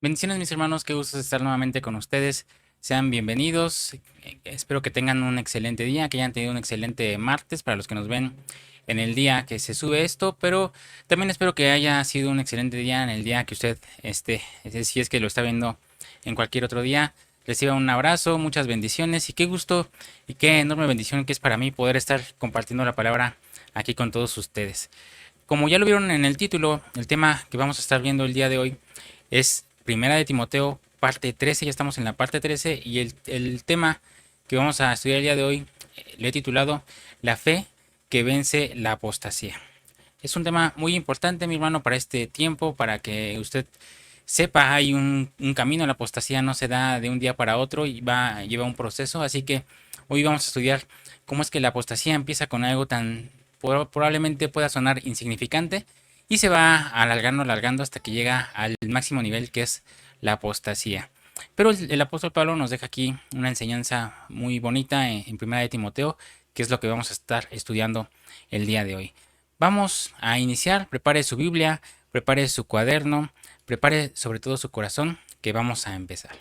Bendiciones, mis hermanos, qué gusto estar nuevamente con ustedes. Sean bienvenidos. Espero que tengan un excelente día, que hayan tenido un excelente martes para los que nos ven en el día que se sube esto, pero también espero que haya sido un excelente día en el día que usted si es que lo está viendo en cualquier otro día. Reciba un abrazo, muchas bendiciones y qué gusto y qué enorme bendición que es para mí poder estar compartiendo la palabra aquí con todos ustedes. Como ya lo vieron en el título, el tema que vamos a estar viendo el día de hoy es Primera de Timoteo, parte 13. Ya estamos en la parte 13 y el tema que vamos a estudiar el día de hoy le he titulado La fe que vence la apostasía. Es un tema muy importante, mi hermano, para este tiempo, para que usted sepa, hay un camino. La apostasía no se da de un día para otro y lleva un proceso. Así que hoy vamos a estudiar cómo es que la apostasía empieza con algo tan probablemente pueda sonar insignificante y se va alargando hasta que llega al máximo nivel que es la apostasía. Pero el apóstol Pablo nos deja aquí una enseñanza muy bonita en Primera de Timoteo, que es lo que vamos a estar estudiando el día de hoy. Vamos a iniciar, prepare su Biblia, prepare su cuaderno, prepare sobre todo su corazón, que vamos a empezar.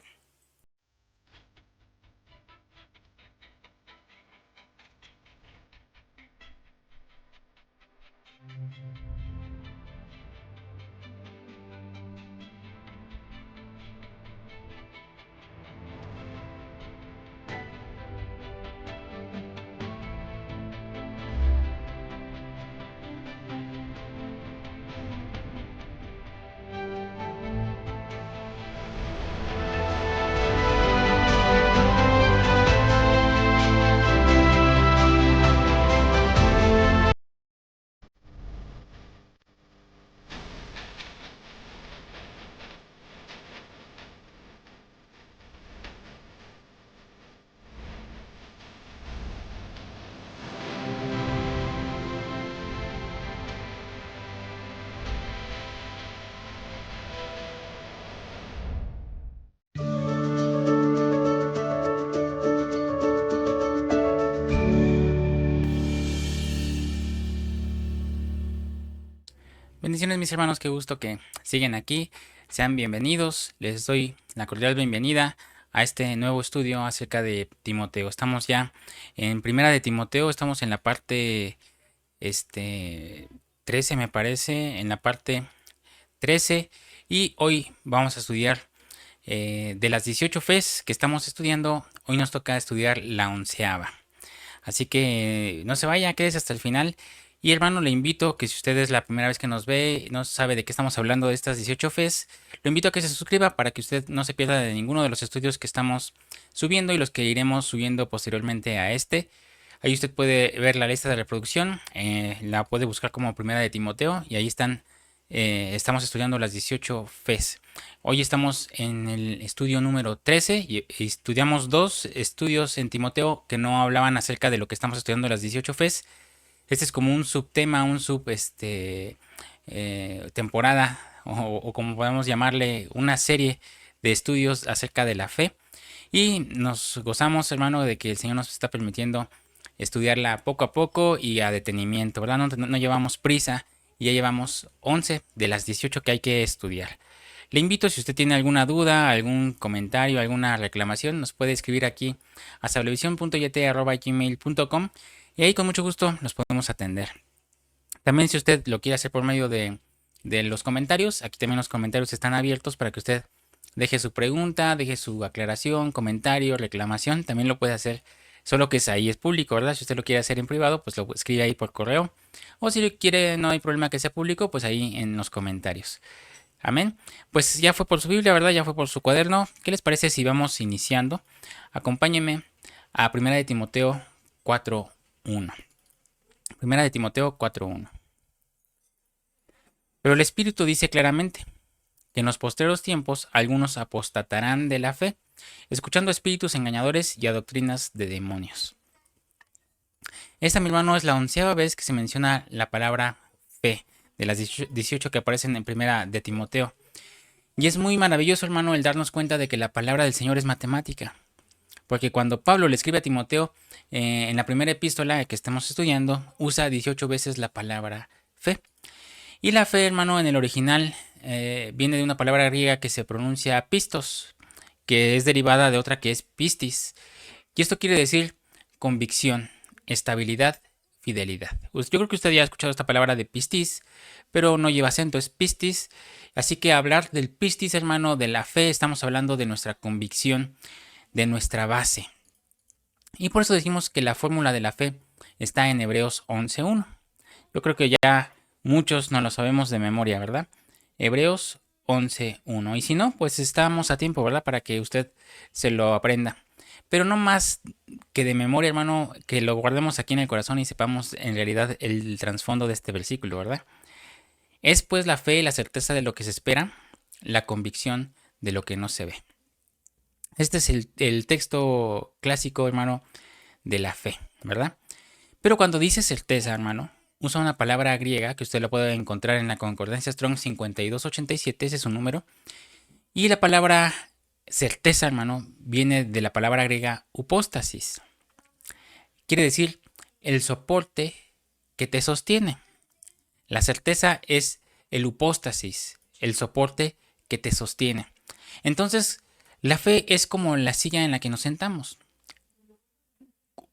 Bendiciones, mis hermanos, qué gusto que siguen aquí. Sean bienvenidos. Les doy la cordial bienvenida a este nuevo estudio acerca de Timoteo. Estamos ya en Primera de Timoteo, estamos en la parte 13, me parece, en la parte 13, y hoy vamos a estudiar de las 18 fes que estamos estudiando. Hoy nos toca estudiar la 11ª. Así que no se vaya, quédese hasta el final. Y hermano, le invito que si usted es la primera vez que nos ve y no sabe de qué estamos hablando de estas 18 fes, lo invito a que se suscriba para que usted no se pierda de ninguno de los estudios que estamos subiendo y los que iremos subiendo posteriormente a este. Ahí usted puede ver la lista de reproducción, la puede buscar como Primera de Timoteo y ahí estamos estudiando las 18 fes. Hoy estamos en el estudio número 13 y estudiamos dos estudios en Timoteo que no hablaban acerca de lo que estamos estudiando las 18 fes. Este es como un subtema, temporada o como podemos llamarle, una serie de estudios acerca de la fe. Y nos gozamos, hermano, de que el Señor nos está permitiendo estudiarla poco a poco y a detenimiento, ¿verdad? No llevamos prisa y ya llevamos 11 de las 18 que hay que estudiar. Le invito, si usted tiene alguna duda, algún comentario, alguna reclamación, nos puede escribir aquí a sablevisión.yt@gmail.com y ahí con mucho gusto nos podemos atender. También si usted lo quiere hacer por medio de los comentarios, aquí también los comentarios están abiertos para que usted deje su pregunta, deje su aclaración, comentario, reclamación, también lo puede hacer, solo que ahí es público, ¿verdad? Si usted lo quiere hacer en privado, pues lo escribe ahí por correo, o si quiere, no hay problema que sea público, pues ahí en los comentarios. Amén. Pues ya fue por su Biblia, ¿verdad? Ya fue por su cuaderno. ¿Qué les parece si vamos iniciando? Acompáñenme a Primera de Timoteo 4:1. Primera de Timoteo 4:1. Pero el Espíritu dice claramente que en los postreros tiempos algunos apostatarán de la fe, escuchando espíritus engañadores y a doctrinas de demonios. Esta, mi hermano, es la 11ª vez que se menciona la palabra fe, de las 18 que aparecen en Primera de Timoteo. Y es muy maravilloso, hermano, el darnos cuenta de que la palabra del Señor es matemática. Porque cuando Pablo le escribe a Timoteo, en la primera epístola que estamos estudiando, usa 18 veces la palabra fe. Y la fe, hermano, en el original viene de una palabra griega que se pronuncia pistos, que es derivada de otra que es pistis. Y esto quiere decir convicción, estabilidad, fidelidad. Pues yo creo que usted ya ha escuchado esta palabra de pistis, pero no lleva acento, es pistis. Así que hablar del pistis, hermano, de la fe, estamos hablando de nuestra convicción, de nuestra base. Y por eso decimos que la fórmula de la fe está en Hebreos 11.1. Yo creo que ya muchos no lo sabemos de memoria, ¿verdad? Hebreos 11.1. Y si no, pues estamos a tiempo, ¿verdad? Para que usted se lo aprenda. Pero no más que de memoria, hermano, que lo guardemos aquí en el corazón y sepamos en realidad el trasfondo de este versículo, ¿verdad? Es pues la fe y la certeza de lo que se espera, la convicción de lo que no se ve. Este es el texto clásico, hermano, de la fe, ¿verdad? Pero cuando dice certeza, hermano, usa una palabra griega que usted lo puede encontrar en la concordancia Strong 5287, ese es su número. Y la palabra certeza, hermano, viene de la palabra griega upóstasis. Quiere decir el soporte que te sostiene. La certeza es el upóstasis, el soporte que te sostiene. Entonces, la fe es como la silla en la que nos sentamos,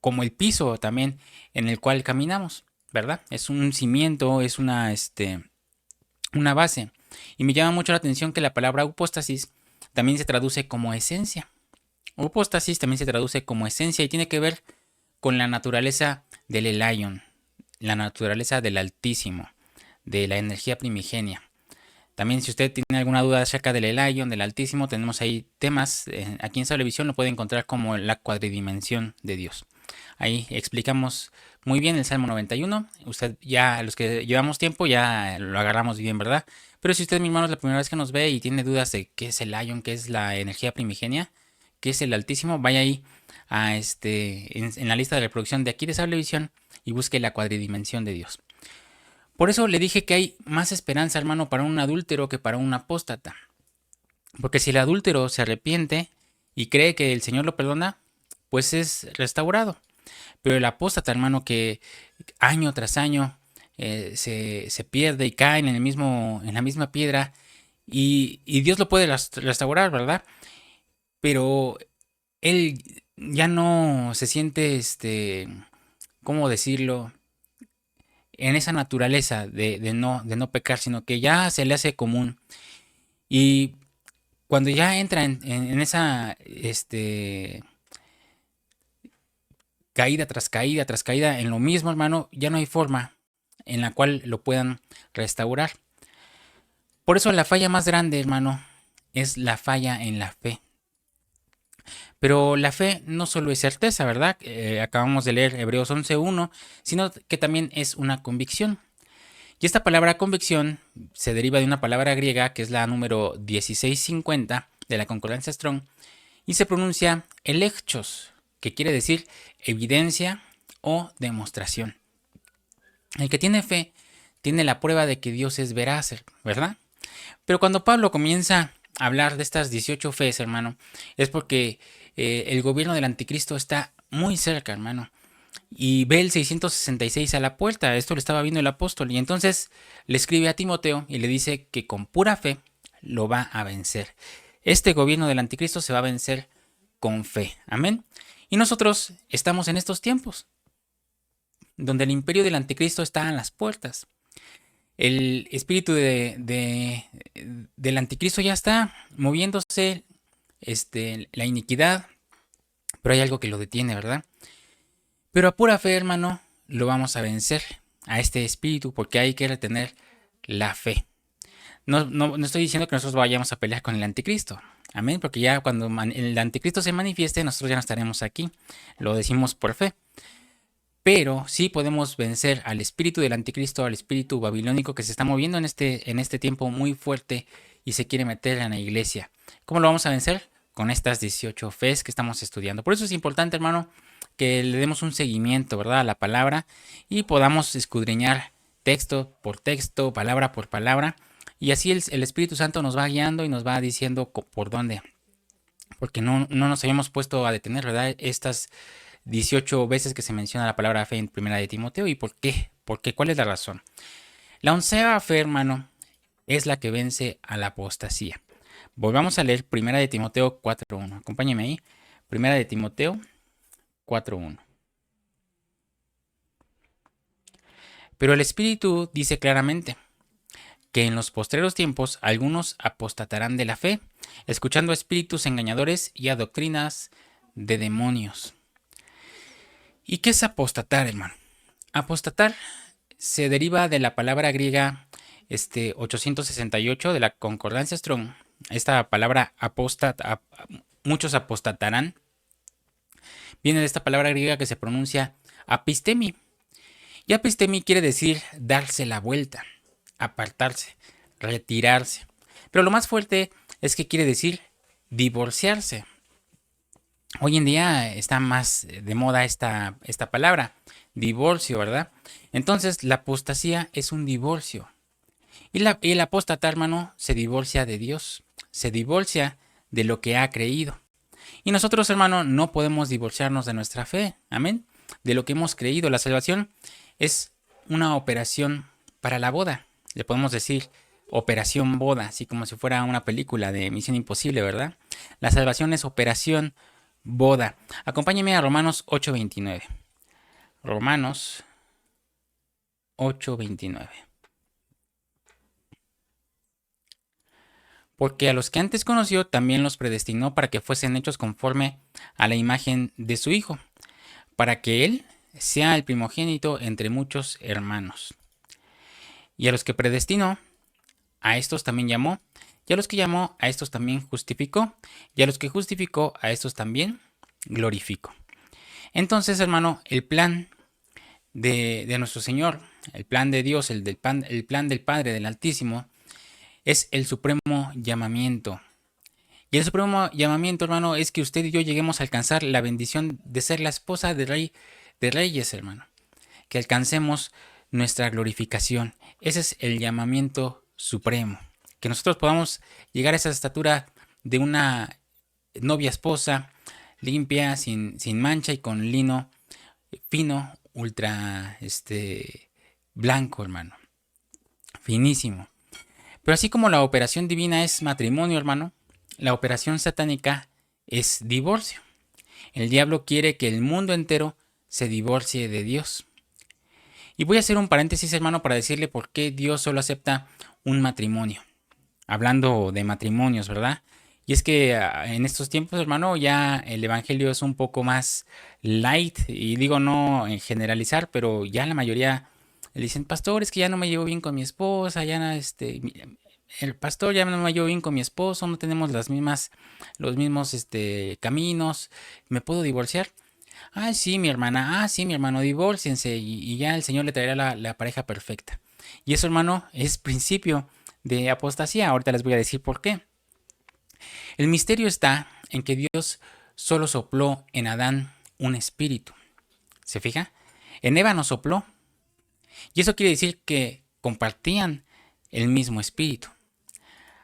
como el piso también en el cual caminamos, ¿verdad? Es un cimiento, es una base. Y me llama mucho la atención que la palabra upóstasis también se traduce como esencia. Upóstasis también se traduce como esencia y tiene que ver con la naturaleza del Elyon, la naturaleza del Altísimo, de la energía primigenia. También si usted tiene alguna duda acerca del Elyon, del Altísimo, tenemos ahí temas, aquí en Sablevisión lo puede encontrar como la cuadridimensión de Dios. Ahí explicamos muy bien el Salmo 91. Usted ya, los que llevamos tiempo, ya lo agarramos bien, ¿verdad? Pero si usted, mi hermano, es la primera vez que nos ve y tiene dudas de qué es el Elyon, qué es la energía primigenia, qué es el Altísimo, vaya ahí a en la lista de reproducción de aquí de Sablevisión y busque la cuadridimensión de Dios. Por eso le dije que hay más esperanza, hermano, para un adúltero que para un apóstata. Porque si el adúltero se arrepiente y cree que el Señor lo perdona, pues es restaurado. Pero el apóstata, hermano, que año tras año se pierde y cae en la misma piedra y Dios lo puede restaurar, ¿verdad? Pero él ya no se siente, ¿cómo decirlo? En esa naturaleza de no pecar, sino que ya se le hace común. Y cuando ya entra en esa caída tras caída en lo mismo, hermano, ya no hay forma en la cual lo puedan restaurar. Por eso la falla más grande, hermano, es la falla en la fe. Pero la fe no solo es certeza, ¿verdad? Acabamos de leer Hebreos 11.1, sino que también es una convicción. Y esta palabra convicción se deriva de una palabra griega que es la número 1650 de la concordancia Strong y se pronuncia elekchos, que quiere decir evidencia o demostración. El que tiene fe tiene la prueba de que Dios es veraz, ¿verdad? Pero cuando Pablo comienza a hablar de estas 18 fees, hermano, es porque el gobierno del anticristo está muy cerca, hermano. Y ve el 666 a la puerta. Esto lo estaba viendo el apóstol. Y entonces le escribe a Timoteo y le dice que con pura fe lo va a vencer. Este gobierno del anticristo se va a vencer con fe. Amén. Y nosotros estamos en estos tiempos, donde el imperio del anticristo está a las puertas. El espíritu del anticristo ya está moviéndose, la iniquidad, pero hay algo que lo detiene, ¿verdad? Pero a pura fe, hermano, lo vamos a vencer a este espíritu porque hay que retener la fe. No estoy diciendo que nosotros vayamos a pelear con el anticristo. Amén, porque ya cuando el anticristo se manifieste, nosotros ya no estaremos aquí. Lo decimos por fe. Pero sí podemos vencer al espíritu del anticristo, al espíritu babilónico que se está moviendo en este tiempo muy fuerte y se quiere meter en la iglesia. ¿Cómo lo vamos a vencer? Con estas 18 fees que estamos estudiando. Por eso es importante, hermano, que le demos un seguimiento, ¿verdad?, a la palabra y podamos escudriñar texto por texto, palabra por palabra. Y así el Espíritu Santo nos va guiando y nos va diciendo por dónde. Porque no nos habíamos puesto a detener, ¿verdad?, estas 18 veces que se menciona la palabra fe en primera de Timoteo. ¿Y por qué? ¿Por qué? ¿Cuál es la razón? La onceava fe, hermano, es la que vence a la apostasía. Volvamos a leer 1 de Timoteo 4.1. Acompáñenme ahí. 1 de Timoteo 4.1. Pero el Espíritu dice claramente que en los postreros tiempos algunos apostatarán de la fe, escuchando a espíritus engañadores y a doctrinas de demonios. ¿Y qué es apostatar, hermano? Apostatar se deriva de la palabra griega 868 de la Concordancia Strong. Esta palabra muchos apostatarán, viene de esta palabra griega que se pronuncia apistemi. Y apistemi quiere decir darse la vuelta, apartarse, retirarse. Pero lo más fuerte es que quiere decir divorciarse. Hoy en día está más de moda esta palabra, divorcio, ¿verdad? Entonces la apostasía es un divorcio. Y el apóstata, hermano, se divorcia de Dios, se divorcia de lo que ha creído. Y nosotros, hermano, no podemos divorciarnos de nuestra fe, amén, de lo que hemos creído. La salvación es una operación para la boda. Le podemos decir operación boda, así como si fuera una película de Misión Imposible, ¿verdad? La salvación es operación boda. Acompáñeme a Romanos 8:29. Romanos 8:29. Porque a los que antes conoció también los predestinó para que fuesen hechos conforme a la imagen de su Hijo, para que Él sea el primogénito entre muchos hermanos. Y a los que predestinó, a estos también llamó, y a los que llamó, a estos también justificó, y a los que justificó, a estos también glorificó. Entonces, hermano, el plan de nuestro Señor, el plan de Dios, el plan del Padre, del Altísimo, es el supremo llamamiento. Y el supremo llamamiento, hermano, es que usted y yo lleguemos a alcanzar la bendición de ser la esposa del Rey de Reyes, hermano. Que alcancemos nuestra glorificación. Ese es el llamamiento supremo. Que nosotros podamos llegar a esa estatura de una novia esposa limpia, sin mancha y con lino fino, ultra blanco, hermano. Finísimo. Pero así como la operación divina es matrimonio, hermano, la operación satánica es divorcio. El diablo quiere que el mundo entero se divorcie de Dios. Y voy a hacer un paréntesis, hermano, para decirle por qué Dios solo acepta un matrimonio. Hablando de matrimonios, ¿verdad? Y es que en estos tiempos, hermano, ya el evangelio es un poco más light. Y digo no en generalizar, pero ya la mayoría le dicen, pastor, es que ya no me llevo bien con mi esposa, ya no, el pastor ya no me llevo bien con mi esposo, no tenemos los mismos caminos, ¿me puedo divorciar? Ah, sí, mi hermana, sí, mi hermano, divórciense y ya el Señor le traerá la pareja perfecta. Y eso, hermano, es principio de apostasía. Ahorita les voy a decir por qué. El misterio está en que Dios solo sopló en Adán un espíritu. ¿Se fija? En Eva no sopló. Y eso quiere decir que compartían el mismo espíritu.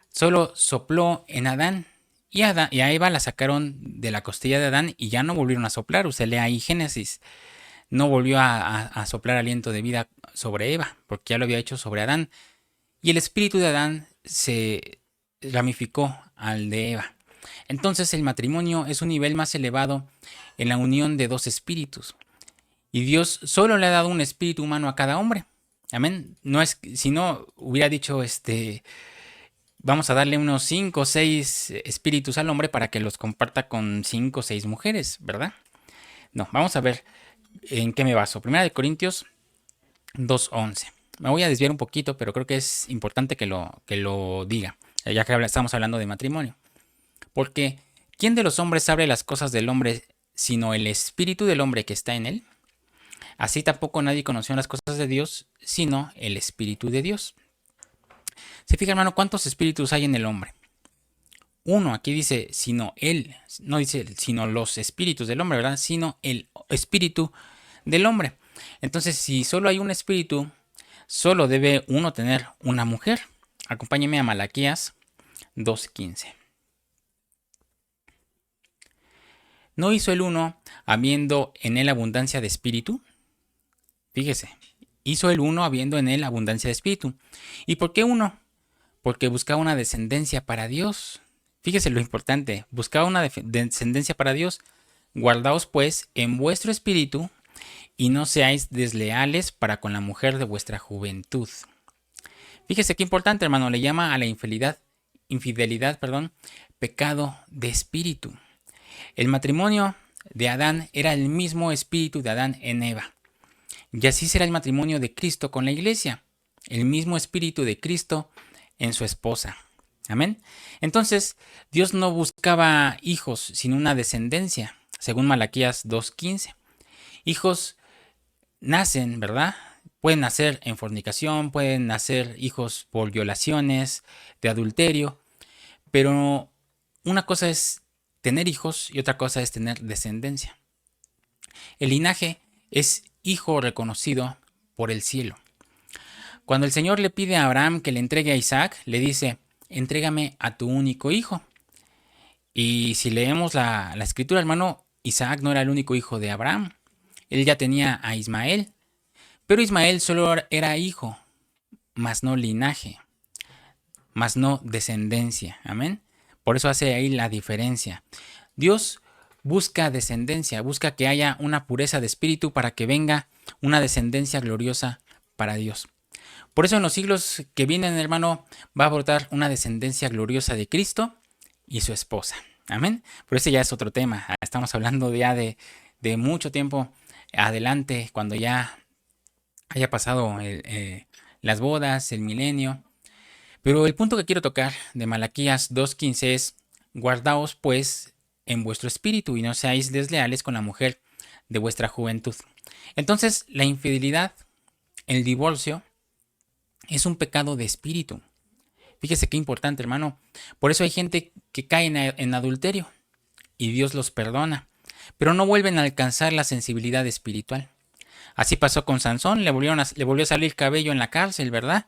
Solo sopló en Adán y a Eva la sacaron de la costilla de Adán y ya no volvieron a soplar. Usted lee ahí Génesis. No volvió a soplar aliento de vida sobre Eva, porque ya lo había hecho sobre Adán. Y el espíritu de Adán se ramificó al de Eva. Entonces el matrimonio es un nivel más elevado en la unión de dos espíritus. Y Dios solo le ha dado un espíritu humano a cada hombre. Amén. No es, si no hubiera dicho vamos a darle unos 5 o 6 espíritus al hombre para que los comparta con 5 o 6 mujeres, ¿verdad? No, vamos a ver en qué me baso. Primera de Corintios 2:11. Me voy a desviar un poquito, pero creo que es importante que lo diga, ya que estamos hablando de matrimonio. Porque, ¿quién de los hombres sabe las cosas del hombre sino el espíritu del hombre que está en él? Así tampoco nadie conoció las cosas de Dios sino el espíritu de Dios. Se fija, hermano, ¿cuántos espíritus hay en el hombre? Uno, aquí dice, sino él, no dice sino los espíritus del hombre, ¿verdad? Sino el espíritu del hombre. Entonces, si solo hay un espíritu, solo debe uno tener una mujer. Acompáñeme a Malaquías 2:15. ¿No hizo el uno habiendo en él abundancia de espíritu? Fíjese, hizo el uno habiendo en él abundancia de espíritu. ¿Y por qué uno? porque buscaba una descendencia para Dios. Fíjese lo importante, buscaba una descendencia para Dios. Guardaos pues en vuestro espíritu y no seáis desleales para con la mujer de vuestra juventud. Fíjese qué importante, hermano, le llama a la infidelidad, pecado de espíritu. El matrimonio de Adán era el mismo espíritu de Adán en Eva. Y así será el matrimonio de Cristo con la iglesia, el mismo espíritu de Cristo en su esposa. Amén. Entonces, Dios no buscaba hijos, sino una descendencia, según Malaquías 2:15. Hijos nacen, ¿verdad? Pueden nacer en fornicación, pueden nacer hijos por violaciones, de adulterio, pero una cosa es tener hijos y otra cosa es tener descendencia. El linaje es hijo reconocido por el cielo. Cuando el Señor le pide a Abraham que le entregue a Isaac, le dice, entrégame a tu único hijo. Y si leemos la escritura, hermano, Isaac no era el único hijo de Abraham. Él ya tenía a Ismael, pero Ismael solo era hijo, mas no linaje, mas no descendencia. Amén. Por eso hace ahí la diferencia. Dios busca descendencia, busca que haya una pureza de espíritu para que venga una descendencia gloriosa para Dios. Por eso en los siglos que vienen, hermano, va a brotar una descendencia gloriosa de Cristo y su esposa. Amén. Pero ese ya es otro tema. Estamos hablando ya de mucho tiempo adelante, cuando ya haya pasado las bodas, el milenio. Pero el punto que quiero tocar de Malaquías 2:15 es, guardaos pues en vuestro espíritu y no seáis desleales con la mujer de vuestra juventud. Entonces, la infidelidad, el divorcio, es un pecado de espíritu. Fíjese qué importante, hermano. Por eso hay gente que cae en adulterio y Dios los perdona, pero no vuelven a alcanzar la sensibilidad espiritual. Así pasó con Sansón, le volvió a salir cabello en la cárcel, ¿verdad?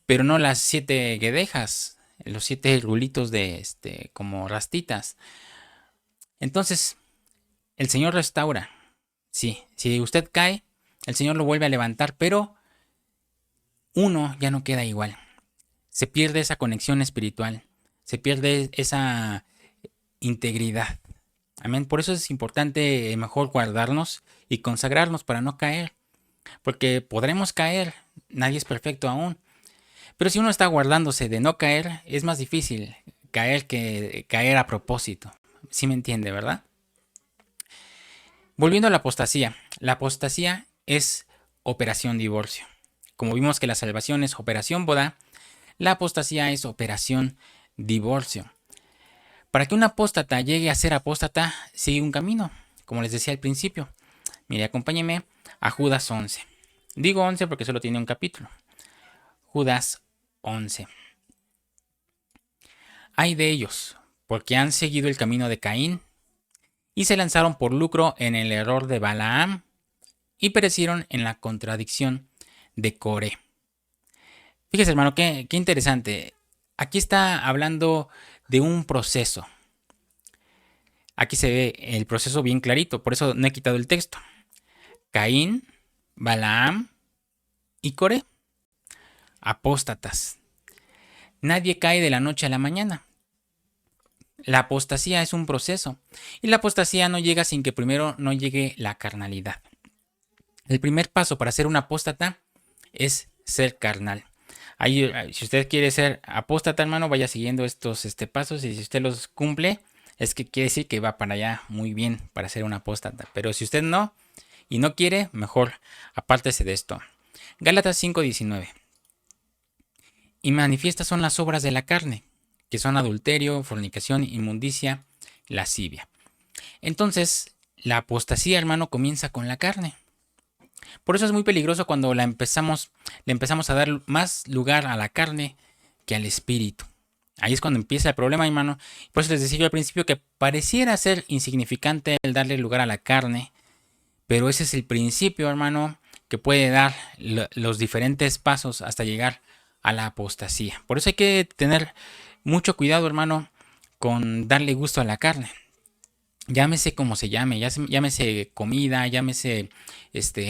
Pero no las 7 guedejas, los 7 rulitos de como rastitas. Entonces, el Señor restaura. Sí, si usted cae, el Señor lo vuelve a levantar, pero uno ya no queda igual. Se pierde esa conexión espiritual, se pierde esa integridad. Amén. Por eso es importante mejor guardarnos y consagrarnos para no caer, porque podremos caer, nadie es perfecto aún. Pero si uno está guardándose de no caer, es más difícil caer que caer a propósito. ¿Sí me entiende, verdad? Volviendo a la apostasía es operación divorcio. Como vimos que la salvación es operación boda, la apostasía es operación divorcio. Para que un apóstata llegue a ser apóstata, sigue un camino, como les decía al principio. Mire, acompáñeme a Judas 11. Digo 11 porque solo tiene un capítulo. Judas 11. Ay de ellos, porque han seguido el camino de Caín y se lanzaron por lucro en el error de Balaam y perecieron en la contradicción de Coré. Fíjese, hermano, qué interesante. Aquí está hablando de un proceso. Aquí se ve el proceso bien clarito, por eso no he quitado el texto. Caín, Balaam y Coré, apóstatas. Nadie cae de la noche a la mañana. La apostasía es un proceso y la apostasía no llega sin que primero no llegue la carnalidad. El primer paso para ser un apóstata es ser carnal. Ahí, si usted quiere ser apóstata, hermano, vaya siguiendo estos pasos y si usted los cumple, es que quiere decir que va para allá muy bien para ser un apóstata. Pero si usted no y no quiere, mejor apártese de esto. Gálatas 5:19. Y manifiestas son las obras de la carne, que son adulterio, fornicación, inmundicia, lascivia. Entonces, la apostasía, hermano, comienza con la carne. Por eso es muy peligroso cuando le empezamos a dar más lugar a la carne que al espíritu. Ahí es cuando empieza el problema, hermano. Por eso les decía yo al principio que pareciera ser insignificante el darle lugar a la carne, pero ese es el principio, hermano, que puede dar los diferentes pasos hasta llegar a la apostasía. Por eso hay que tener mucho cuidado, hermano, con darle gusto a la carne. Llámese como se llame, llámese comida, llámese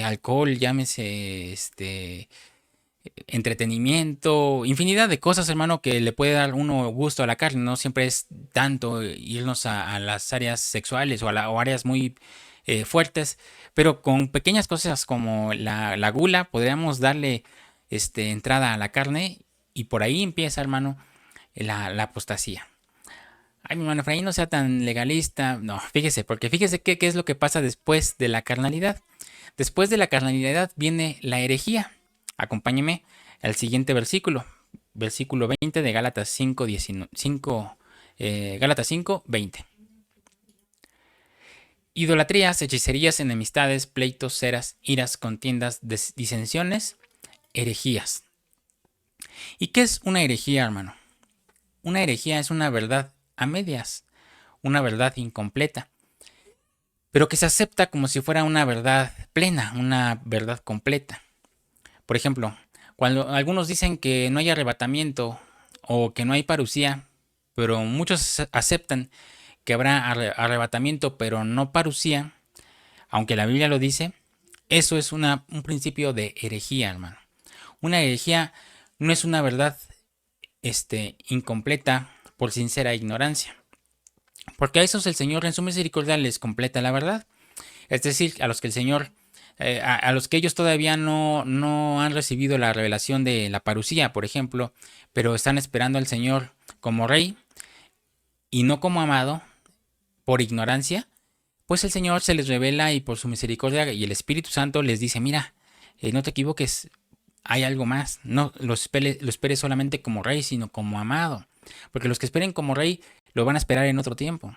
alcohol, llámese entretenimiento, infinidad de cosas, hermano, que le puede dar uno gusto a la carne. No siempre es tanto irnos a las áreas sexuales o áreas muy fuertes, pero con pequeñas cosas como la gula podríamos darle entrada a la carne y por ahí empieza, hermano, la apostasía. Ay, mi hermano Efraín, no sea tan legalista. No, fíjese, porque fíjese qué es lo que pasa después de la carnalidad. Después de la carnalidad viene la herejía. Acompáñeme al siguiente versículo. Versículo 20 de Gálatas 5, 19, 5, Gálatas 5, 20. Idolatrías, hechicerías, enemistades, pleitos, ceras, iras, contiendas, disensiones, herejías. ¿Y qué es una herejía, hermano? Una herejía es una verdad a medias, una verdad incompleta, pero que se acepta como si fuera una verdad plena, una verdad completa. Por ejemplo, cuando algunos dicen que no hay arrebatamiento o que no hay parucía, pero muchos aceptan que habrá arrebatamiento pero no parucía, aunque la Biblia lo dice, eso es un principio de herejía, hermano. Una herejía no es una verdad incompleta por sincera ignorancia, porque a esos el Señor en su misericordia les completa la verdad. Es decir, a los que el Señor, a los que ellos todavía no han recibido la revelación de la parucía, por ejemplo, pero están esperando al Señor como rey y no como amado, por ignorancia, pues el Señor se les revela y por su misericordia y el Espíritu Santo les dice, mira, no te equivoques, hay algo más, no lo esperes solamente como rey, sino como amado, porque los que esperen como rey lo van a esperar en otro tiempo.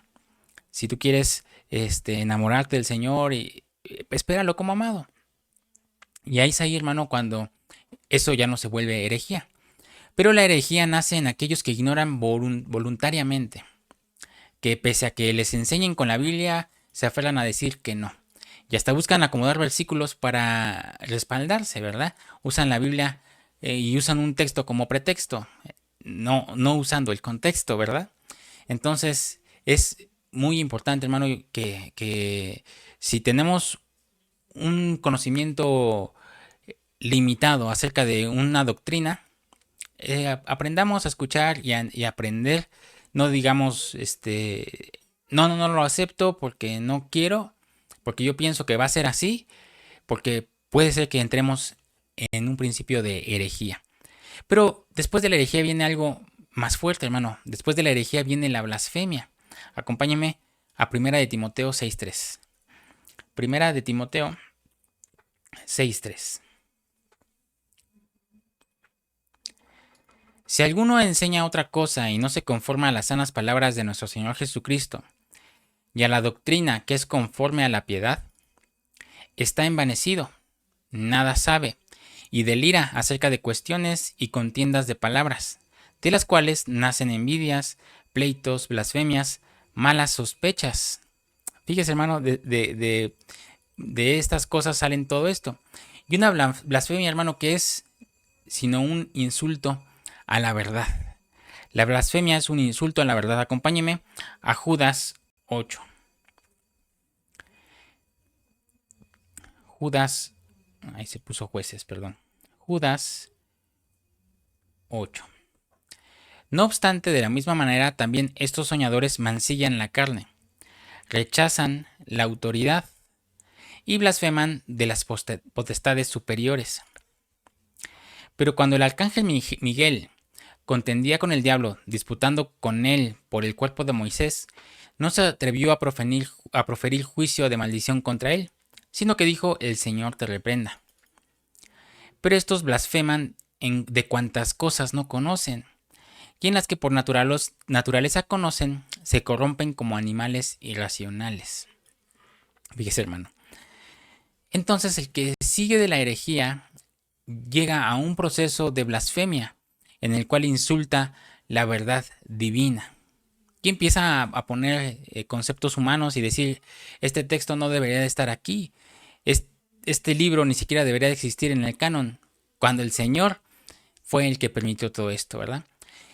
Si tú quieres enamorarte del Señor, espéralo como amado. Y ahí es ahí, hermano, cuando eso ya no se vuelve herejía. Pero la herejía nace en aquellos que ignoran voluntariamente, que pese a que les enseñen con la Biblia, se aferran a decir que no. Y hasta buscan acomodar versículos para respaldarse, ¿verdad? Usan la Biblia y usan un texto como pretexto, no usando el contexto, ¿verdad? Entonces, es muy importante, hermano, que si tenemos un conocimiento limitado acerca de una doctrina, aprendamos a escuchar y aprender. No digamos, no lo acepto porque no quiero, porque yo pienso que va a ser así, porque puede ser que entremos en un principio de herejía. Pero después de la herejía viene algo más fuerte, hermano. Después de la herejía viene la blasfemia. Acompáñame a Primera de Timoteo 6.3. Primera de Timoteo 6.3. Si alguno enseña otra cosa y no se conforma a las sanas palabras de nuestro Señor Jesucristo y a la doctrina que es conforme a la piedad, está envanecido, nada sabe, y delira acerca de cuestiones y contiendas de palabras, de las cuales nacen envidias, pleitos, blasfemias, malas sospechas. Fíjese, hermano, de estas cosas salen todo esto. Y una blasfemia, hermano, que es sino un insulto a la verdad. La blasfemia es un insulto a la verdad. Acompáñeme a Judas 8. Judas, ahí se puso Jueces, perdón. Judas 8. No obstante, de la misma manera, también estos soñadores mancillan la carne, rechazan la autoridad y blasfeman de las potestades superiores. Pero cuando el arcángel Miguel contendía con el diablo, disputando con él por el cuerpo de Moisés, no se atrevió a proferir juicio de maldición contra él, sino que dijo, el Señor te reprenda. Pero estos blasfeman de cuantas cosas no conocen, y en las que por naturaleza conocen, se corrompen como animales irracionales. Fíjese, hermano. Entonces el que sigue de la herejía llega a un proceso de blasfemia, en el cual insulta la verdad divina. Y empieza a poner conceptos humanos y decir, este texto no debería de estar aquí, este libro ni siquiera debería de existir en el canon, cuando el Señor fue el que permitió todo esto, ¿verdad?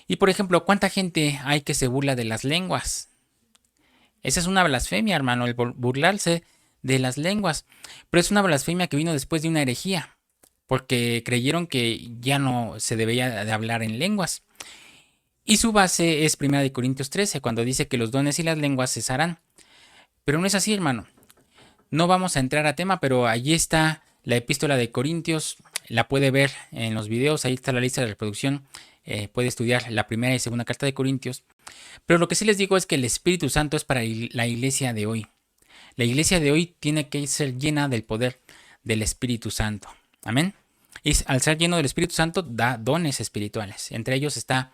Y por ejemplo, ¿cuánta gente hay que se burla de las lenguas? Esa es una blasfemia, hermano, el burlarse de las lenguas. Pero es una blasfemia que vino después de una herejía. porque creyeron que ya no se debía de hablar en lenguas. Y su base es 1 Corintios 13, cuando dice que los dones y las lenguas cesarán. Pero no es así, hermano. No vamos a entrar a tema, pero allí está la epístola de Corintios. La puede ver en los videos, ahí está la lista de reproducción. Puede estudiar la primera y segunda carta de Corintios. Pero lo que sí les digo es que el Espíritu Santo es para la iglesia de hoy. La iglesia de hoy tiene que ser llena del poder del Espíritu Santo. Amén. Y al ser lleno del Espíritu Santo da dones espirituales. Entre ellos está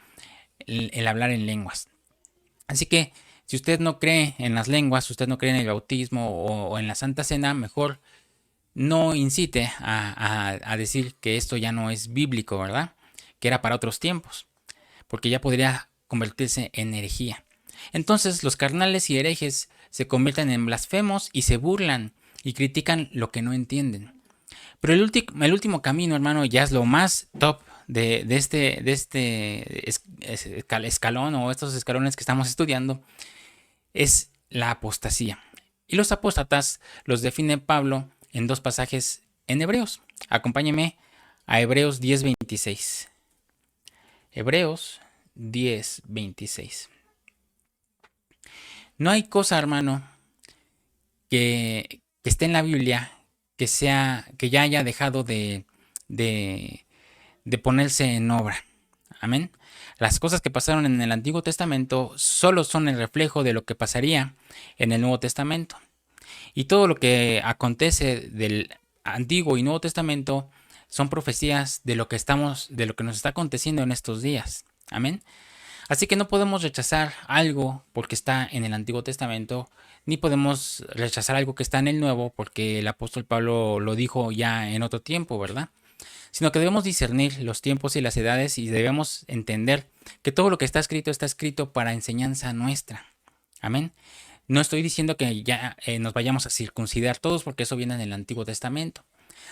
el hablar en lenguas. Así que si usted no cree en las lenguas, usted no cree en el bautismo o en la Santa Cena, mejor no incite a decir que esto ya no es bíblico, ¿verdad? Que era para otros tiempos, porque ya podría convertirse en herejía. Entonces los carnales y herejes se convierten en blasfemos y se burlan y critican lo que no entienden. Pero el último camino, hermano, ya es lo más top de este escalón o estos escalones que estamos estudiando, es la apostasía. Y los apóstatas los define Pablo en dos pasajes en Hebreos. Acompáñeme a Hebreos 10:26. Hebreos 10:26. No hay cosa, hermano, que esté en la Biblia que ya haya dejado de ponerse en obra. Amén. Las cosas que pasaron en el Antiguo Testamento solo son el reflejo de lo que pasaría en el Nuevo Testamento. Y todo lo que acontece del Antiguo y Nuevo Testamento son profecías de lo que nos está aconteciendo en estos días. Amén. Así que no podemos rechazar algo porque está en el Antiguo Testamento, ni podemos rechazar algo que está en el Nuevo porque el apóstol Pablo lo dijo ya en otro tiempo, ¿verdad? Sino que debemos discernir los tiempos y las edades y debemos entender que todo lo que está escrito para enseñanza nuestra. Amén. No estoy diciendo que ya nos vayamos a circuncidar todos porque eso viene en el Antiguo Testamento,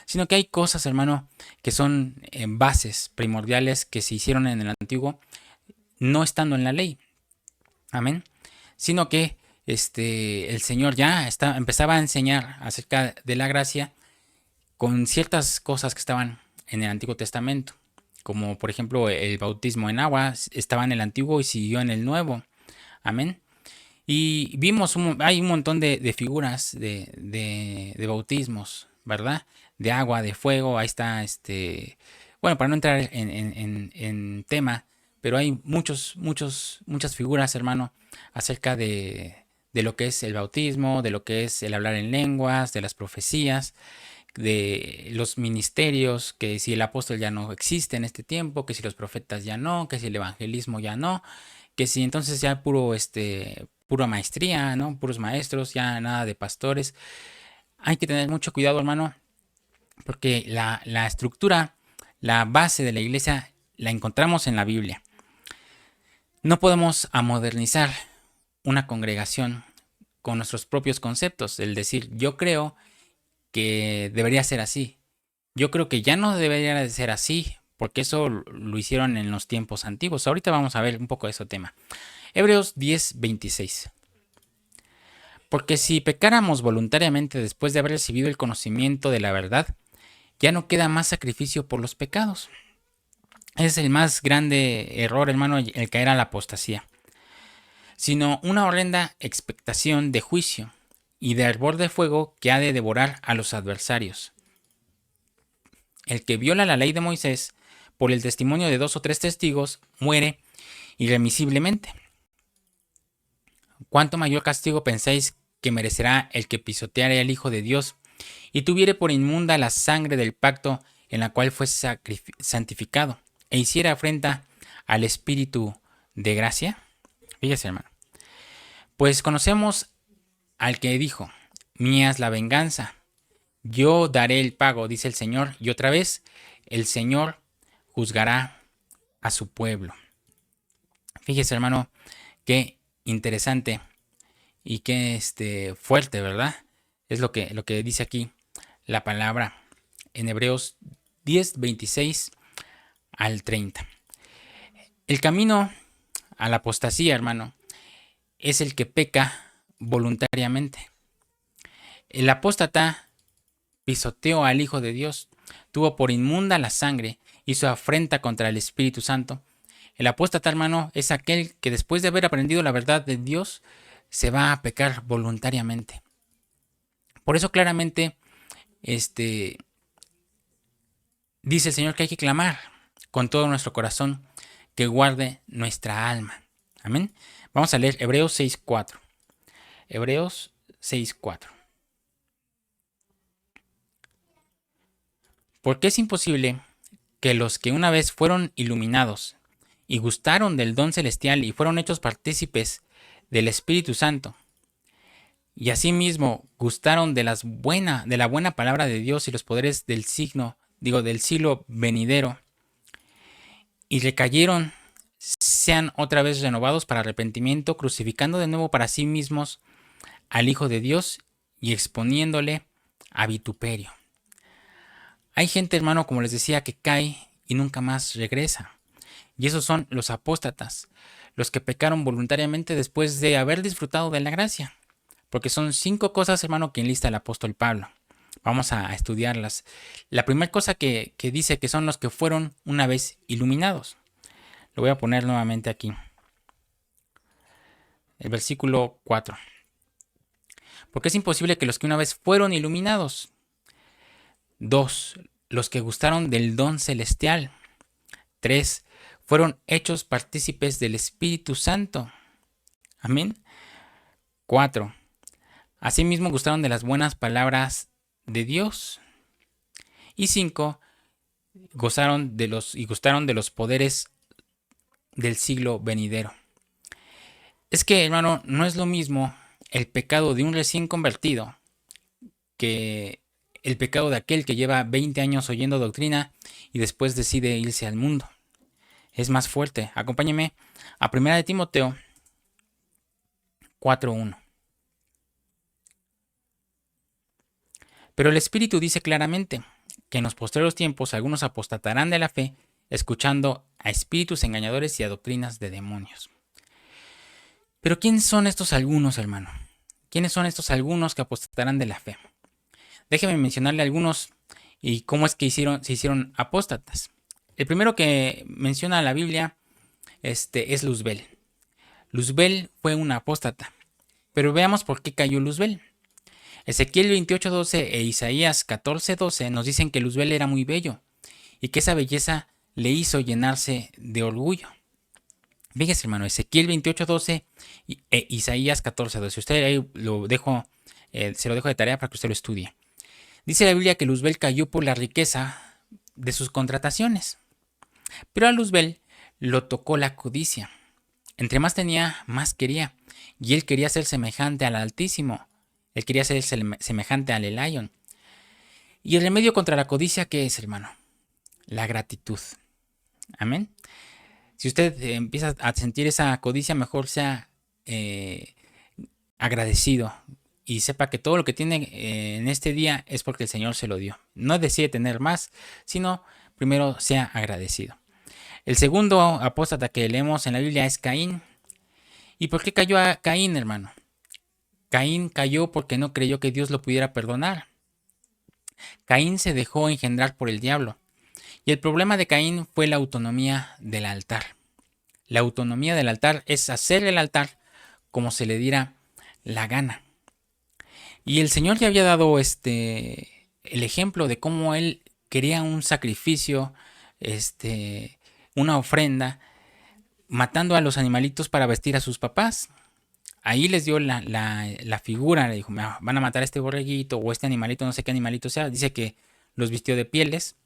sino que hay cosas, hermano, que son bases primordiales que se hicieron en el Antiguo, no estando en la ley. Amén. Sino que el Señor ya empezaba a enseñar acerca de la gracia con ciertas cosas que estaban en el Antiguo Testamento, como por ejemplo el bautismo en agua estaba en el Antiguo y siguió en el Nuevo. Amén. Y vimos, hay un montón de figuras de bautismos, ¿verdad? De agua, de fuego, ahí está, bueno, para no entrar en tema, pero hay muchas figuras, hermano, acerca de lo que es el bautismo, de lo que es el hablar en lenguas, de las profecías, de los ministerios, que si el apóstol ya no existe en este tiempo, que si los profetas ya no, que si el evangelismo ya no, que si entonces ya pura maestría, ¿no? Puros maestros, ya nada de pastores. Hay que tener mucho cuidado, hermano, porque la estructura, la base de la iglesia la encontramos en la Biblia. No podemos amodernizar una congregación con nuestros propios conceptos, el decir, yo creo que debería ser así. Yo creo que ya no debería de ser así, porque eso lo hicieron en los tiempos antiguos. Ahorita vamos a ver un poco de ese tema. Hebreos 10:26. Porque si pecáramos voluntariamente después de haber recibido el conocimiento de la verdad, ya no queda más sacrificio por los pecados. Es el más grande error, hermano, el caer a la apostasía, sino una horrenda expectación de juicio y de hervor de fuego que ha de devorar a los adversarios. El que viola la ley de Moisés por el testimonio de 2 o 3 testigos muere irremisiblemente. ¿Cuánto mayor castigo pensáis que merecerá el que pisoteare al Hijo de Dios y tuviere por inmunda la sangre del pacto en la cual fue santificado e hiciera afrenta al Espíritu de gracia? Fíjese, hermano. Pues conocemos al que dijo, mía es la venganza, yo daré el pago, dice el Señor, y otra vez el Señor juzgará a su pueblo. Fíjese, hermano, qué interesante y qué fuerte, ¿verdad? Es lo que dice aquí la palabra en Hebreos 10:26 al 30. El camino a la apostasía, hermano, es el que peca voluntariamente. El apóstata pisoteó al Hijo de Dios, tuvo por inmunda la sangre, hizo afrenta contra el Espíritu Santo. El apóstata, hermano, es aquel que después de haber aprendido la verdad de Dios, se va a pecar voluntariamente. Por eso claramente, dice el Señor que hay que clamar con todo nuestro corazón que guarde nuestra alma. Amén. Vamos a leer Hebreos 6:4. Hebreos 6:4. Porque es imposible que los que una vez fueron iluminados y gustaron del don celestial y fueron hechos partícipes del Espíritu Santo, y asimismo gustaron de la buena palabra de Dios y los poderes del siglo venidero, y recayeron, sean otra vez renovados para arrepentimiento, crucificando de nuevo para sí mismos al Hijo de Dios y exponiéndole a vituperio. Hay gente, hermano, como les decía, que cae y nunca más regresa. Y esos son los apóstatas, los que pecaron voluntariamente después de haber disfrutado de la gracia. Porque son 5 cosas, hermano, que enlista el apóstol Pablo. Vamos a estudiarlas. La primera cosa que dice que son los que fueron una vez iluminados. Lo voy a poner nuevamente aquí. El versículo 4. Porque es imposible que los que una vez fueron iluminados. 2. Los que gustaron del don celestial. 3. Fueron hechos partícipes del Espíritu Santo. Amén. 4. Asimismo gustaron de las buenas palabras de Dios. Y 5. Gustaron de los poderes del siglo venidero. Es que, hermano, no es lo mismo el pecado de un recién convertido que el pecado de aquel que lleva 20 años oyendo doctrina y después decide irse al mundo. Es más fuerte. Acompáñeme a 1 de Timoteo 4:1. Pero el Espíritu dice claramente que en los postreros tiempos algunos apostatarán de la fe, escuchando a espíritus engañadores y a doctrinas de demonios. Pero ¿quiénes son estos algunos, hermano? ¿Quiénes son estos algunos que apostatarán de la fe? Déjeme mencionarle algunos y cómo es que se hicieron apóstatas. El primero que menciona la Biblia es Luzbel. Luzbel fue una apóstata. Pero veamos por qué cayó Luzbel. Ezequiel 28:12 e Isaías 14:12 nos dicen que Luzbel era muy bello y que esa belleza le hizo llenarse de orgullo. Fíjese, hermano, Ezequiel 28:12 e Isaías 14:12. Usted ahí se lo dejo de tarea para que usted lo estudie. Dice la Biblia que Luzbel cayó por la riqueza de sus contrataciones. Pero a Luzbel lo tocó la codicia. Entre más tenía, más quería. Y él quería ser semejante al Altísimo. Él quería ser semejante al Elyon. ¿Y el remedio contra la codicia qué es, hermano? La gratitud. Amén. Si usted empieza a sentir esa codicia, mejor sea agradecido y sepa que todo lo que tiene en este día es porque el Señor se lo dio. No decide tener más, sino primero sea agradecido. El segundo apóstata que leemos en la Biblia es Caín. ¿Y por qué cayó a Caín, hermano? Caín cayó porque no creyó que Dios lo pudiera perdonar. Caín se dejó engendrar por el diablo. Y el problema de Caín fue la autonomía del altar. La autonomía del altar es hacer el altar como se le diera la gana. Y el Señor ya había dado el ejemplo de cómo él quería un sacrificio, una ofrenda, matando a los animalitos para vestir a sus papás. Ahí les dio la figura, le dijo, van a matar a este borreguito o este animalito, no sé qué animalito sea. Dice que los vistió de pieles.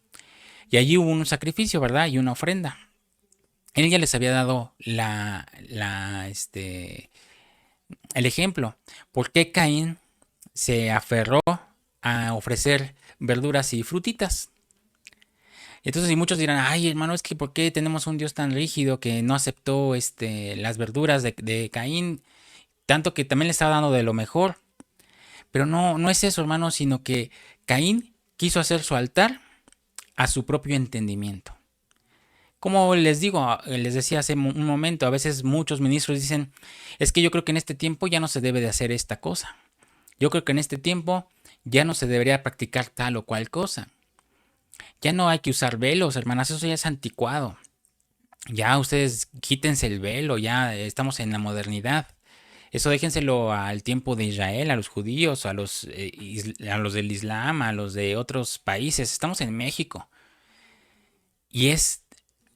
Y allí hubo un sacrificio, ¿verdad? Y una ofrenda. Él ya les había dado el ejemplo. ¿Por qué Caín se aferró a ofrecer verduras y frutitas? Entonces, y muchos dirán, ay, hermano, es que ¿por qué tenemos un Dios tan rígido que no aceptó las verduras de Caín? Tanto que también le estaba dando de lo mejor. Pero no es eso, hermano, sino que Caín quiso hacer su altar a su propio entendimiento. Como les decía hace un momento, a veces muchos ministros dicen, es que yo creo que en este tiempo ya no se debe de hacer esta cosa. Yo creo que en este tiempo ya no se debería practicar tal o cual cosa. Ya no hay que usar velos, hermanas, eso ya es anticuado. Ya ustedes quítense el velo, ya estamos en la modernidad. Eso déjenselo al tiempo de Israel, a los judíos, a los del Islam, a los de otros países. Estamos en México. Y es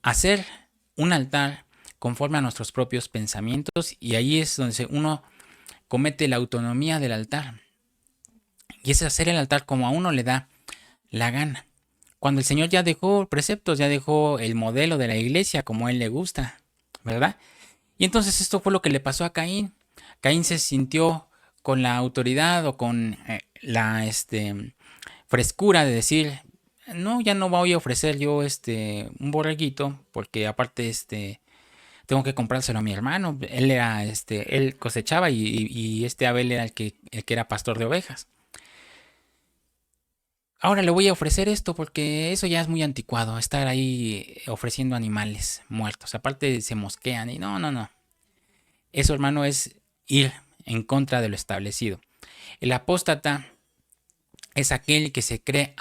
hacer un altar conforme a nuestros propios pensamientos, y ahí es donde uno comete la autonomía del altar. Y es hacer el altar como a uno le da la gana. Cuando el Señor ya dejó preceptos, ya dejó el modelo de la iglesia como a él le gusta, ¿verdad? Y entonces esto fue lo que le pasó a Caín. Caín se sintió con la autoridad o con la frescura de decir, no, ya no voy a ofrecer yo un borreguito, porque aparte tengo que comprárselo a mi hermano. Él era él cosechaba y este Abel era el que era pastor de ovejas. Ahora le voy a ofrecer esto porque eso ya es muy anticuado, estar ahí ofreciendo animales muertos. Aparte se mosquean y no, no, no. Eso, hermano, es ir en contra de lo establecido. El apóstata es aquel que se cree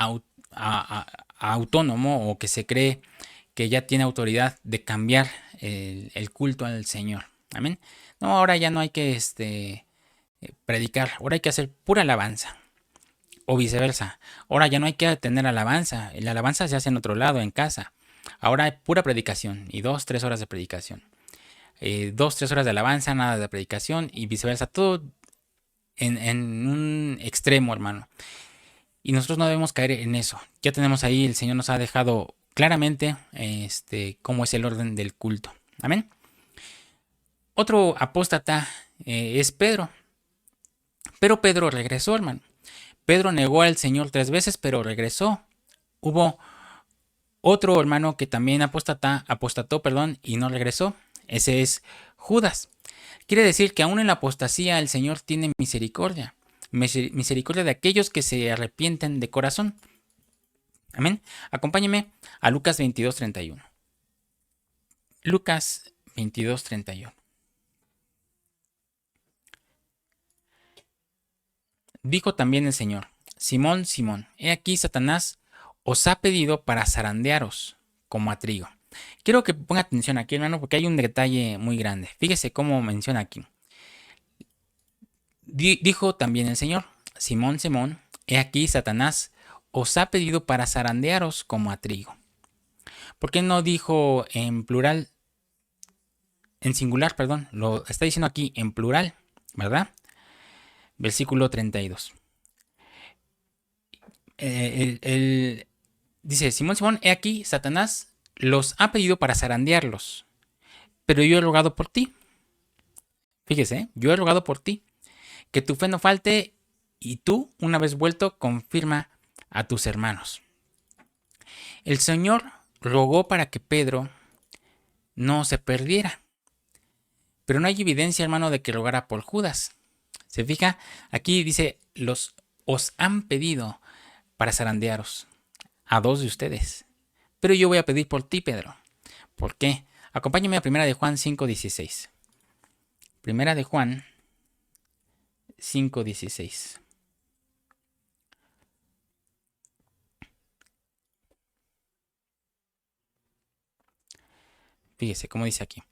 autónomo o que se cree que ya tiene autoridad de cambiar el culto al Señor. Amén. No, ahora ya no hay que predicar, ahora hay que hacer pura alabanza. O viceversa. Ahora ya no hay que tener alabanza. La alabanza se hace en otro lado, en casa. Ahora hay pura predicación y 2, 3 horas de predicación. 2, 3 horas de alabanza, nada de predicación y viceversa. Todo en un extremo, hermano. Y nosotros no debemos caer en eso. Ya tenemos ahí, el Señor nos ha dejado claramente cómo es el orden del culto. Amén. Otro apóstata es Pedro. Pero Pedro regresó, hermano. Pedro negó al Señor 3 veces, pero regresó. Hubo otro hermano que también apostató, perdón, y no regresó. Ese es Judas. Quiere decir que aún en la apostasía el Señor tiene misericordia. Misericordia de aquellos que se arrepienten de corazón. Amén. Acompáñeme a Lucas 22:31. Lucas 22:31. Dijo también el Señor: Simón, Simón, he aquí Satanás os ha pedido para zarandearos como a trigo. Quiero que ponga atención aquí, hermano, porque hay un detalle muy grande. Fíjese cómo menciona aquí. Dijo también el Señor: Simón, Simón, he aquí Satanás os ha pedido para zarandearos como a trigo. ¿Por qué no dijo en plural, en singular, perdón? Lo está diciendo aquí en plural, ¿verdad? Versículo 32. Dice: Simón, Simón, he aquí Satanás los ha pedido para zarandearlos, pero yo he rogado por ti. Fíjese, yo he rogado por ti, que tu fe no falte, y tú, una vez vuelto, confirma a tus hermanos. El Señor rogó para que Pedro no se perdiera, pero no hay evidencia, hermano, de que rogara por Judas. Se fija, aquí dice, os han pedido para zarandearos a 2 de ustedes, pero yo voy a pedir por ti, Pedro. ¿Por qué? Acompáñame a 1 de Juan 5:16. 1 de Juan 5:16. Fíjese cómo dice aquí.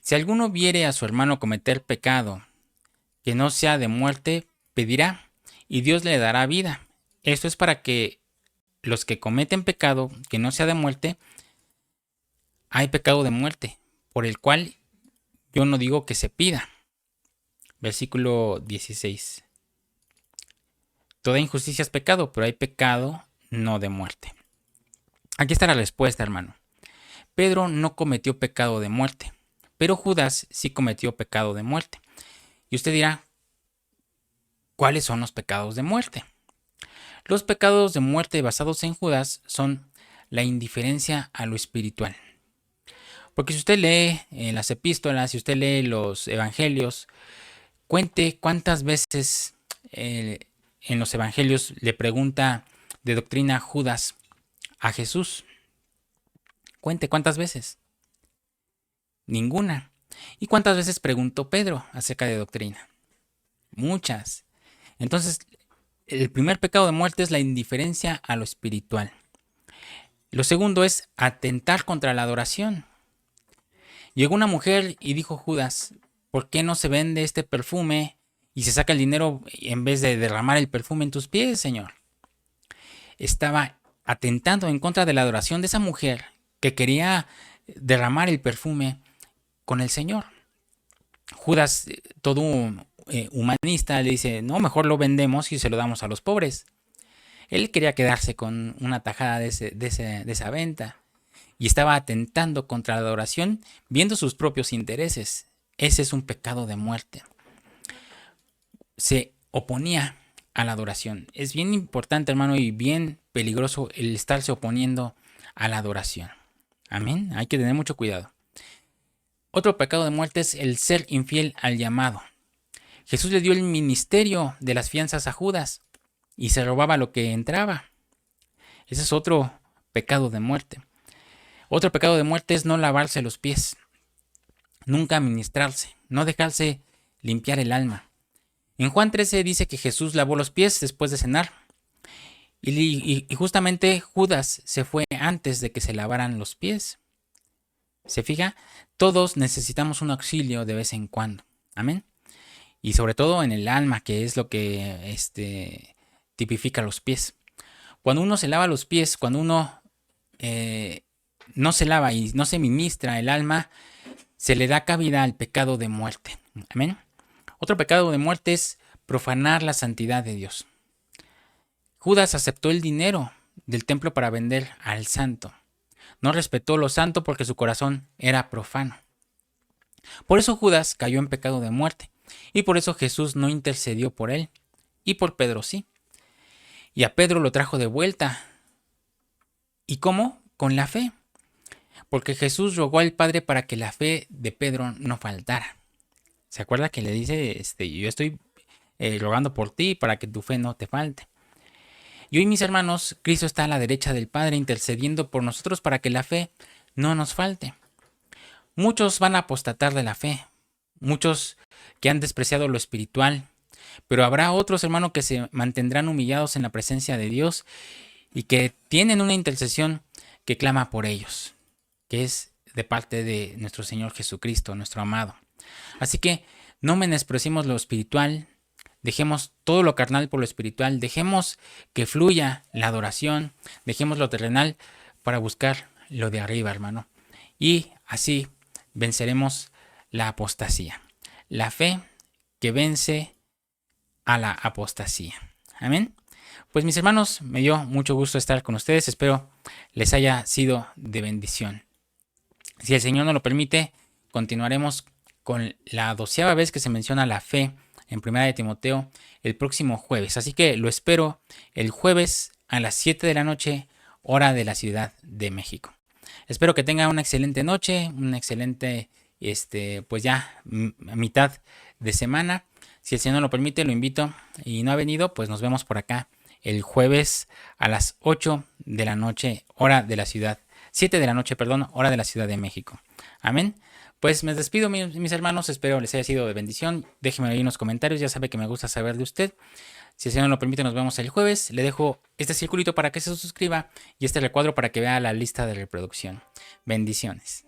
Si alguno viere a su hermano cometer pecado que no sea de muerte, pedirá, y Dios le dará vida. Esto es para que los que cometen pecado que no sea de muerte, hay pecado de muerte, por el cual yo no digo que se pida. Versículo 16. Toda injusticia es pecado, pero hay pecado no de muerte. Aquí está la respuesta, hermano. Pedro no cometió pecado de muerte, pero Judas sí cometió pecado de muerte. Y usted dirá, ¿cuáles son los pecados de muerte? Los pecados de muerte basados en Judas son la indiferencia a lo espiritual. Porque si usted lee las epístolas, si usted lee los evangelios, cuente cuántas veces en los evangelios le pregunta de doctrina Judas a Jesús. Cuente cuántas veces. Ninguna. ¿Y cuántas veces preguntó Pedro acerca de doctrina? Muchas. Entonces, el primer pecado de muerte es la indiferencia a lo espiritual. Lo segundo es atentar contra la adoración. Llegó una mujer y dijo Judas, ¿por qué no se vende este perfume y se saca el dinero en vez de derramar el perfume en tus pies, Señor? Estaba atentando en contra de la adoración de esa mujer que quería derramar el perfume con el Señor. Judas, todo un humanista, le dice, no, mejor lo vendemos y se lo damos a los pobres. Él quería quedarse con una tajada de esa venta y estaba atentando contra la adoración viendo sus propios intereses. Ese es un pecado de muerte. Se oponía a la adoración. Es bien importante, hermano, y bien peligroso el estarse oponiendo a la adoración. Amén. Hay que tener mucho cuidado. Otro pecado de muerte es el ser infiel al llamado. Jesús le dio el ministerio de las fianzas a Judas y se robaba lo que entraba. Ese es otro pecado de muerte. Otro pecado de muerte es no lavarse los pies, nunca ministrarse, no dejarse limpiar el alma. En Juan 13 dice que Jesús lavó los pies después de cenar y justamente Judas se fue antes de que se lavaran los pies. ¿Se fija? Todos necesitamos un auxilio de vez en cuando. Amén. Y sobre todo en el alma, que es lo que tipifica los pies. Cuando uno se lava los pies, cuando uno no se lava y no se ministra el alma, se le da cabida al pecado de muerte. Amén. Otro pecado de muerte es profanar la santidad de Dios. Judas aceptó el dinero del templo para vender al santo. No respetó lo santo porque su corazón era profano. Por eso Judas cayó en pecado de muerte. Y por eso Jesús no intercedió por él. Y por Pedro sí. Y a Pedro lo trajo de vuelta. ¿Y cómo? Con la fe. Porque Jesús rogó al Padre para que la fe de Pedro no faltara. ¿Se acuerda que le dice, yo estoy rogando por ti para que tu fe no te falte? Y hoy, mis hermanos, Cristo está a la derecha del Padre intercediendo por nosotros para que la fe no nos falte. Muchos van a apostatar de la fe, muchos que han despreciado lo espiritual, pero habrá otros, hermanos, que se mantendrán humillados en la presencia de Dios y que tienen una intercesión que clama por ellos, que es de parte de nuestro Señor Jesucristo, nuestro amado. Así que no menospreciemos lo espiritual, dejemos todo lo carnal por lo espiritual, dejemos que fluya la adoración, dejemos lo terrenal para buscar lo de arriba, hermano. Y así venceremos la apostasía. La fe que vence a la apostasía. Amén. Pues mis hermanos, me dio mucho gusto estar con ustedes. Espero les haya sido de bendición. Si el Señor nos lo permite, continuaremos con la 12ª vez que se menciona la fe en 1 de Timoteo el próximo jueves. Así que lo espero el jueves a las 7 de la noche, hora de la Ciudad de México. Espero que tenga una excelente noche, una excelente, pues ya mitad de semana. Si el Señor lo permite, lo invito y no ha venido, pues nos vemos por acá el jueves a las 8 de la noche, hora de la ciudad, 7 de la noche, perdón, hora de la Ciudad de México. Amén. Pues me despido, mis hermanos, espero les haya sido de bendición. Déjenme ahí en los comentarios, ya sabe que me gusta saber de usted. Si el Señor lo permite, nos vemos el jueves. Le dejo este circulito para que se suscriba y este recuadro para que vea la lista de reproducción. Bendiciones.